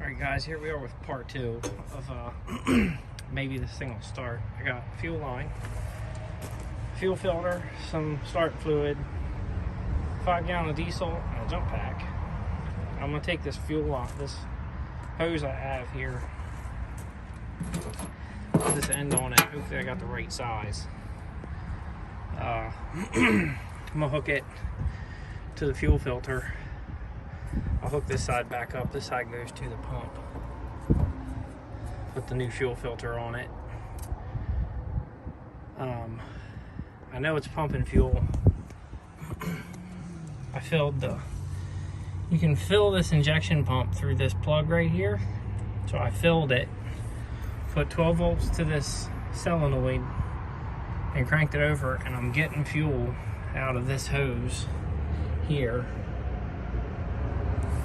Alright guys, here we are with part 2 of maybe this thing will start. I got fuel line, fuel filter, some start fluid, 5-gallon of diesel, and a jump pack. I'm going to take this fuel off, this hose I have here, put this end on it. Hopefully I got the right size. I'm going to hook it to the fuel filter. I'll hook this side back up. This side goes to the pump. Put the new fuel filter on it. I know it's pumping fuel. I filled you can fill this injection pump through this plug right here. So I filled it, put 12 volts to this solenoid and cranked it over, and I'm getting fuel out of this hose here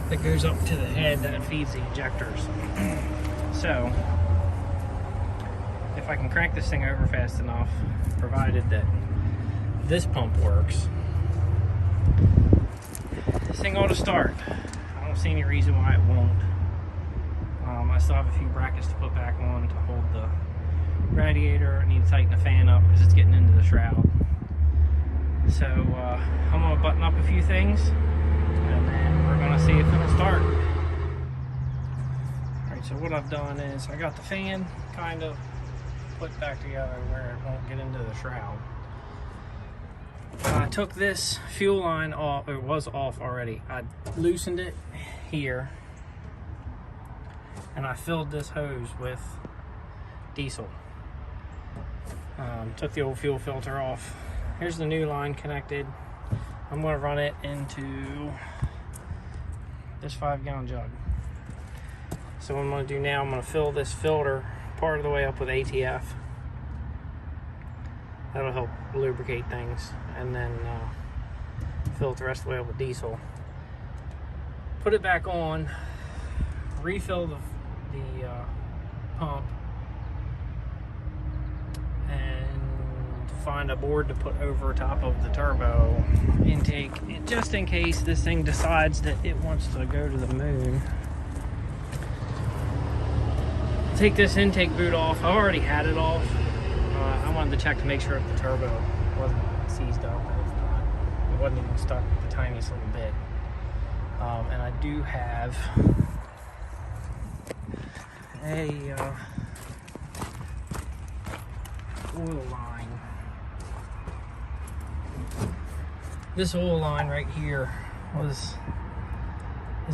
that goes up to the head that feeds the injectors. So if I can crank this thing over fast enough, provided that this pump works, this thing ought to start. I don't see any reason why it won't. I still have a few brackets to put back on to hold the radiator. I need to tighten the fan up because it's getting into the shroud. So I'm gonna button up a few things, and then we're gonna see if it'll start. Alright, so what I've done is I got the fan kind of put back together where it won't get into the shroud. I took this fuel line off. It was off already. I loosened it here, and I filled this hose with diesel. Took the old fuel filter off. Here's the new line connected. I'm going to run it into this 5-gallon jug. So what I'm going to do now, I'm going to fill this filter part of the way up with ATF. That'll help lubricate things, and then fill it the rest of the way up with diesel. Put it back on, refill the pump, and find a board to put over top of the turbo intake, just in case this thing decides that it wants to go to the moon. Take this intake boot off. I've already had it off. I wanted to check to make sure if the turbo wasn't seized up, and it's not. It wasn't even stuck the tiniest little bit. And I do have a oil line. This oil line right here is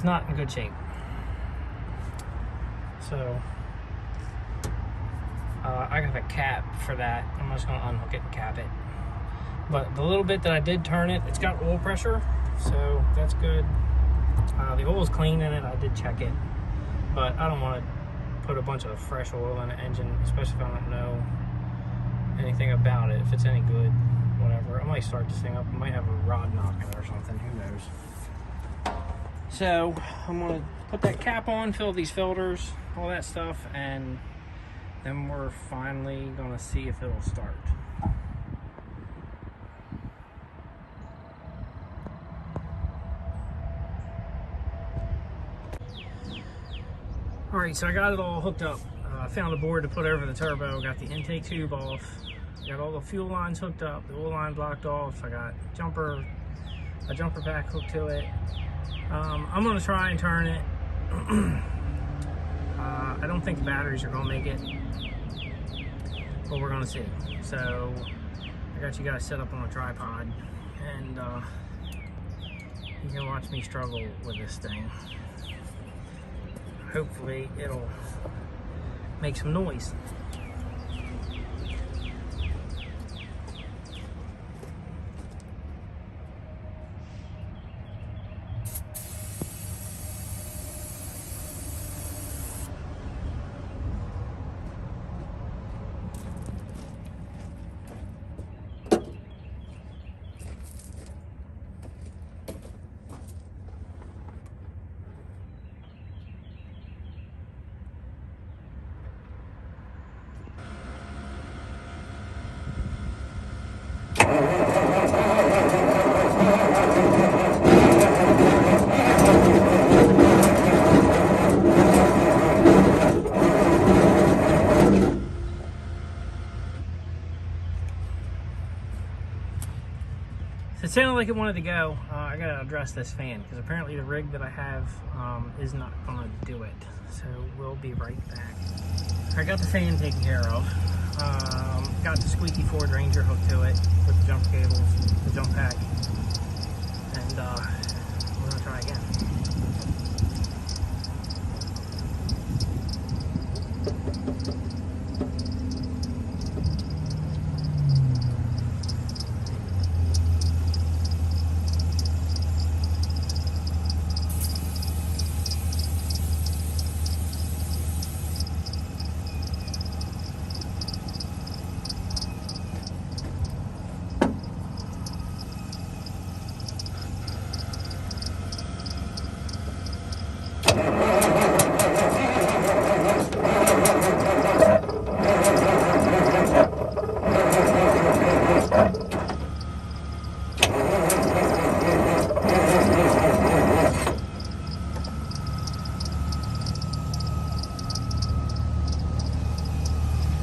not in good shape. So I got a cap for that. I'm just gonna unhook it and cap it. But the little bit that I did turn it, it's got oil pressure, so that's good. The oil's clean in it. I did check it, but I don't want to put a bunch of fresh oil in the engine, especially if I don't know anything about it. If it's any good, whatever. I might start this thing up. I might have a rod knocking or something. Who knows? So I'm gonna put that cap on, fill these filters, all that stuff, and then we're finally gonna see if it'll start. Alright, so I got it all hooked up. I found a board to put over the turbo, got the intake tube off, got all the fuel lines hooked up, the oil line blocked off, I got a jumper pack hooked to it. I'm gonna try and turn it. I don't think the batteries are gonna make it, but we're gonna see. So I got you guys set up on a tripod, and you can watch me struggle with this thing. Hopefully it'll make some noise. sounded like it wanted to go. I gotta address this fan because apparently the rig that I have is not gonna do it. So we'll be right back. I got the fan taken care of. Got the squeaky Ford Ranger hooked to it with the jump cables, the jump pack, and we're gonna try again.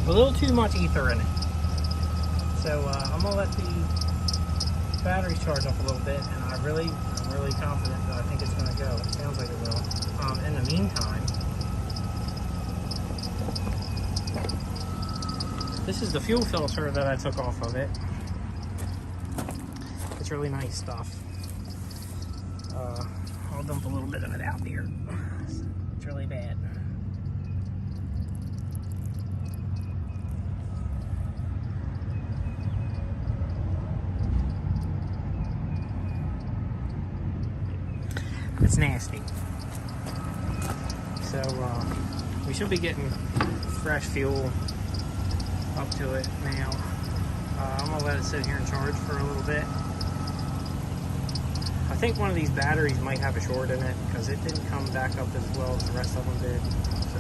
A little too much ether in it. So I'm gonna let the batteries charge up a little bit, and I'm really confident that I think it's gonna go. It sounds like it will. In the meantime, this is the fuel filter that I took off of it. It's really nice stuff. I'll dump a little bit of it out here. It's really bad. It's nasty. So we should be getting fresh fuel up to it now. I'm gonna let it sit here and charge for a little bit. I think one of these batteries might have a short in it because it didn't come back up as well as the rest of them did. So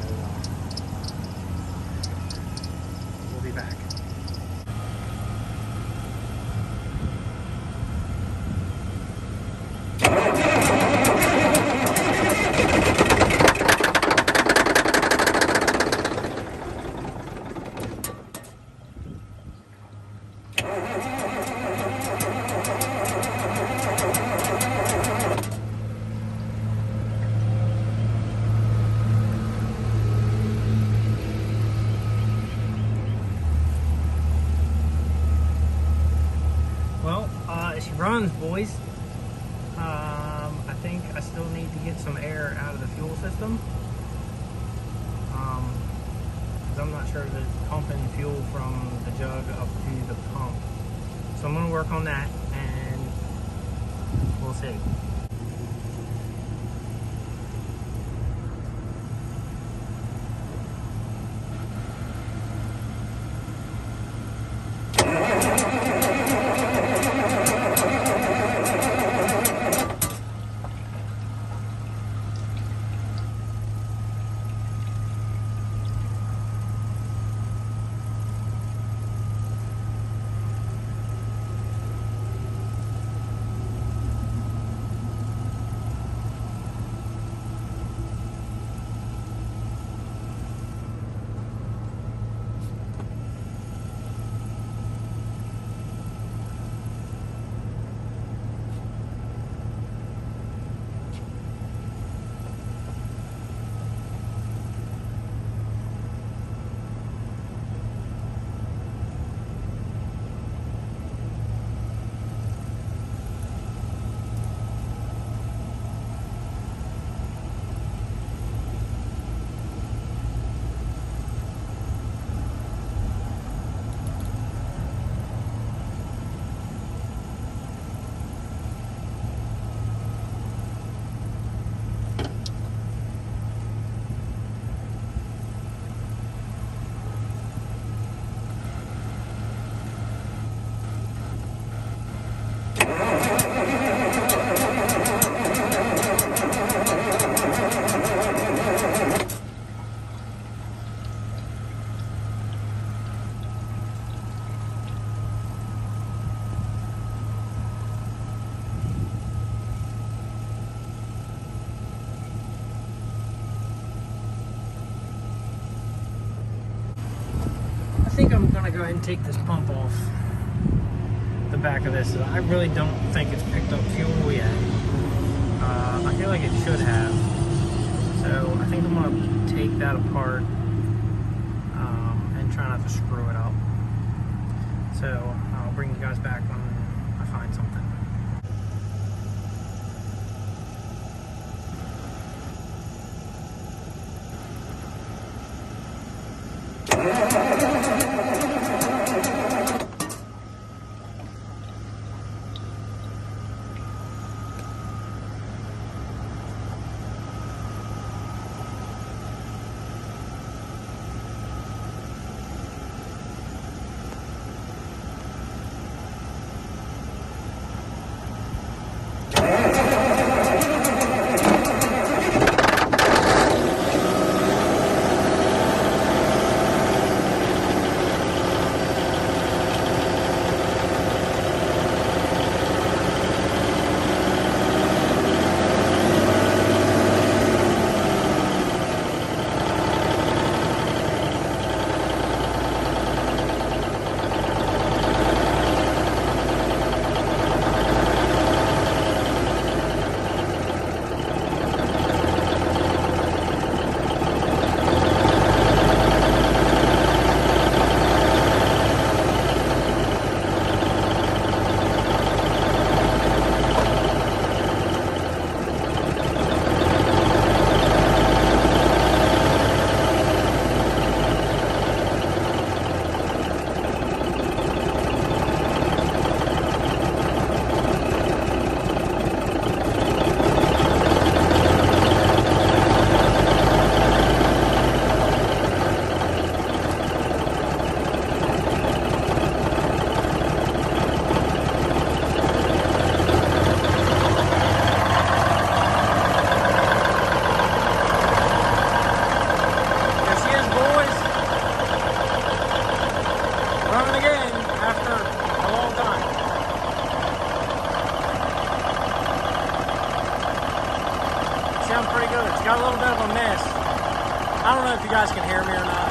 we'll be back. She runs, boys. I think I still need to get some air out of the fuel system. Because I'm not sure that it's pumping fuel from the jug up to the pump. So I'm going to work on that and we'll see. I think I'm gonna go ahead and take this pump off. The back of this is I really don't think it's picked up fuel yet. I feel like it should have. So I think I'm going to take that apart and try not to screw it up. So I'll bring you guys back when I find something. Sounds pretty good. It's got a little bit of a mist. I don't know if you guys can hear me or not.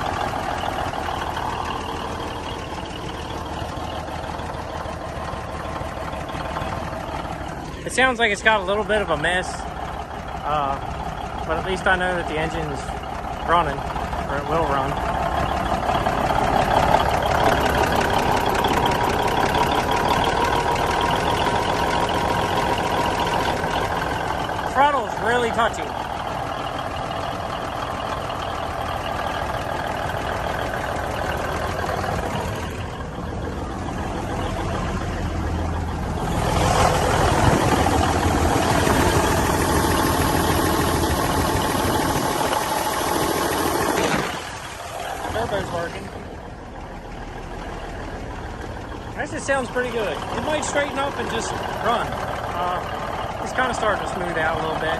It sounds like it's got a little bit of a mist, but at least I know that the engine's running, or it will run. Throttle's really touchy. Turbo's working. That just sounds pretty good. It might straighten up and just run. It's kind of starting to smooth out a little bit.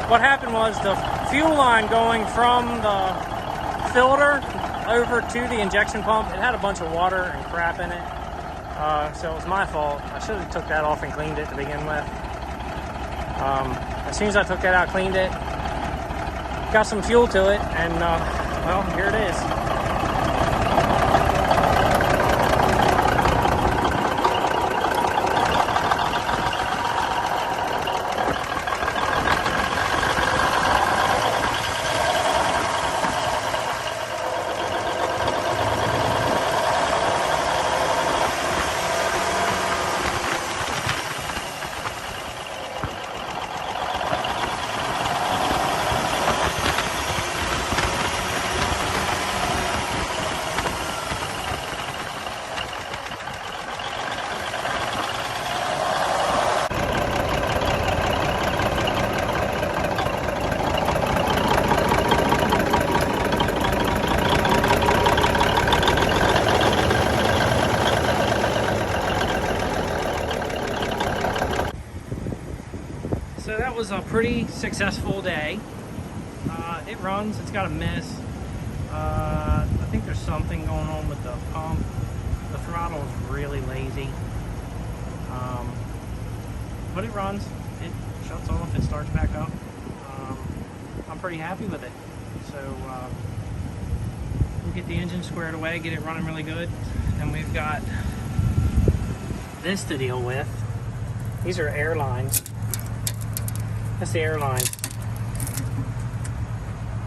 What happened was the fuel line going from the filter over to the injection pump, it had a bunch of water and crap in it. So it was my fault. I should have took that off and cleaned it to begin with. As soon as I took that out, cleaned it, got some fuel to it, and well, here it is. So that was a pretty successful day. It runs, it's got a miss. I think there's something going on with the pump. The throttle is really lazy. But it runs, it shuts off, it starts back up. I'm pretty happy with it. So we'll get the engine squared away, get it running really good. And we've got this to deal with. These are air lines. That's the air line.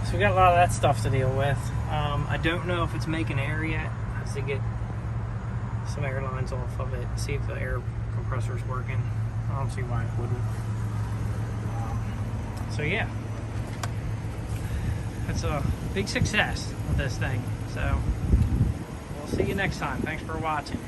So we got a lot of that stuff to deal with. I don't know if it's making air yet. I have to get some air lines off of it, see if the air compressor's working. I don't see why it wouldn't. So yeah, that's a big success with this thing. So we'll see you next time. Thanks for watching.